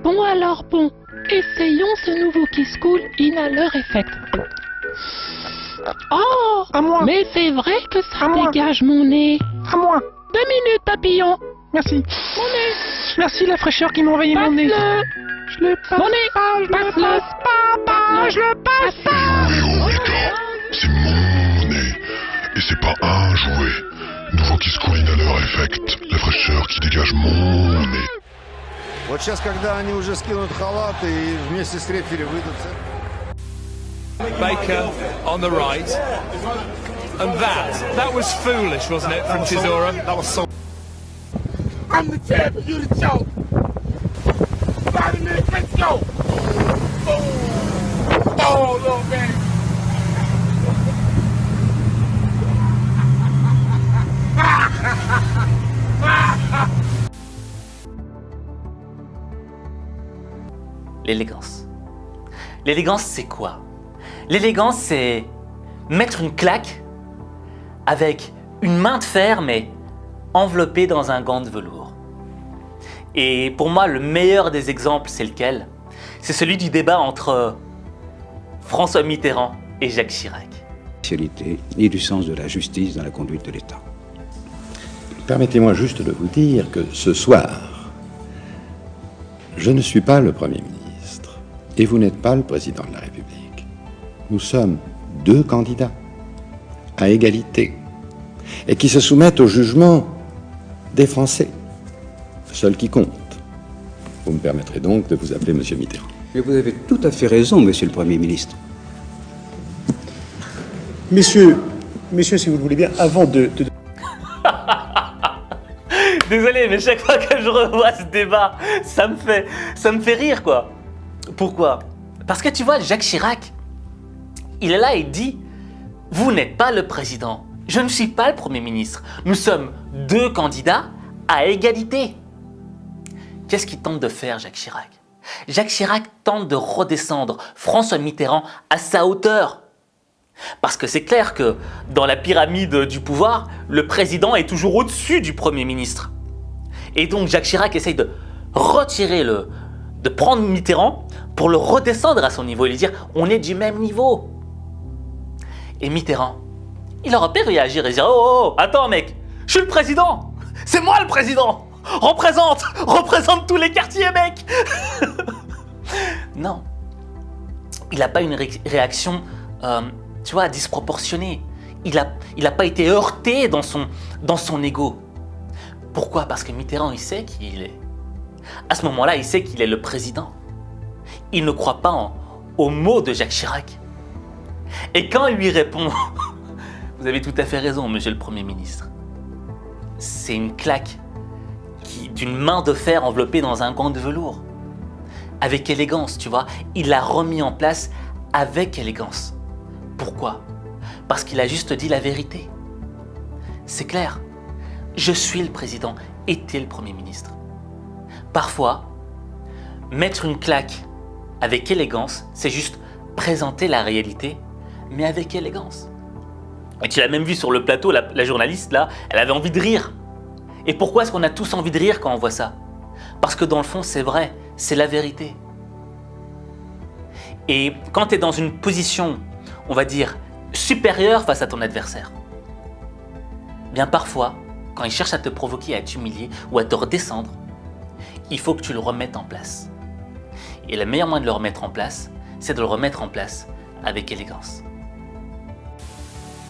Bon alors bon, essayons ce nouveau Kiss Cool Inhaler Effect. Oh, À moi. mais c'est vrai que ça À moi. dégage mon nez. À moi. 2 minutes, papillon. Merci. Mon nez, Merci la fraîcheur qui m'a envahi mon nez. passe-le. Je le passe. Mon nez, pas, je le passe-le. passe pas, pas, je le passe pas. C'est mon nez. Et c'est pas un jouet. Nouveau Kiss Cool Inhaler Effect. La fraîcheur qui dégage mon nez. Вот сейчас, когда они уже скинут халаты и вместе с рефери выйдут... Baker on the right. And that was foolish, wasn't it, from Chisora? That was so... I'm the champion, you the choke. 5 minutes, let's go. Oh, little man. L'élégance. L'élégance, c'est quoi? L'élégance, c'est mettre une claque avec une main de fer, mais enveloppée dans un gant de velours. Et pour moi, le meilleur des exemples, c'est lequel? C'est celui du débat entre François Mitterrand et Jacques Chirac. Et du sens de la justice dans la conduite de l'État. Permettez-moi juste de vous dire que ce soir, je ne suis pas le Premier ministre et vous n'êtes pas le Président de la République. Nous sommes deux candidats à égalité et qui se soumettent au jugement des Français, seul qui compte. Vous me permettrez donc de vous appeler Monsieur Mitterrand. Mais vous avez tout à fait raison, Monsieur le Premier ministre. Messieurs, si vous le voulez bien, avant de... Désolé, mais chaque fois que je revois ce débat, ça me fait rire, quoi. Pourquoi? Parce que tu vois, Jacques Chirac, il est là et dit « Vous n'êtes pas le président, je ne suis pas le Premier ministre, nous sommes deux candidats à égalité. » Qu'est-ce qu'il tente de faire, Jacques Chirac? Jacques Chirac tente de redescendre François Mitterrand à sa hauteur. Parce que c'est clair que dans la pyramide du pouvoir, le président est toujours au-dessus du Premier ministre. Et donc Jacques Chirac essaye de de prendre Mitterrand pour le redescendre à son niveau et lui dire « on est du même niveau ». Et Mitterrand, il aurait pu réagir et dire « oh, attends mec, je suis le président, c'est moi le président, représente tous les quartiers mec !» Non, il n'a pas une réaction tu vois, disproportionné. Il a pas été heurté dans son ego. Pourquoi? Parce que Mitterrand, il sait qui il est. À ce moment-là, il sait qu'il est le président. Il ne croit pas aux mots de Jacques Chirac. Et quand il lui répond « Vous avez tout à fait raison, monsieur le Premier ministre. » C'est une claque d'une main de fer enveloppée dans un gant de velours. Avec élégance, tu vois. Il l'a remis en place avec élégance. Pourquoi? Parce qu'il a juste dit la vérité. C'est clair. Je suis le président et t'es le Premier ministre. Parfois, mettre une claque avec élégance, c'est juste présenter la réalité, mais avec élégance. Et tu l'as même vu sur le plateau, la journaliste là, elle avait envie de rire. Et pourquoi est-ce qu'on a tous envie de rire quand on voit ça? Parce que dans le fond, c'est vrai, c'est la vérité. Et quand tu es dans une position, on va dire, supérieure face à ton adversaire, bien parfois, quand il cherche à te provoquer, à t'humilier ou à te redescendre, il faut que tu le remettes en place. Et le meilleur moyen de le remettre en place, c'est de le remettre en place avec élégance.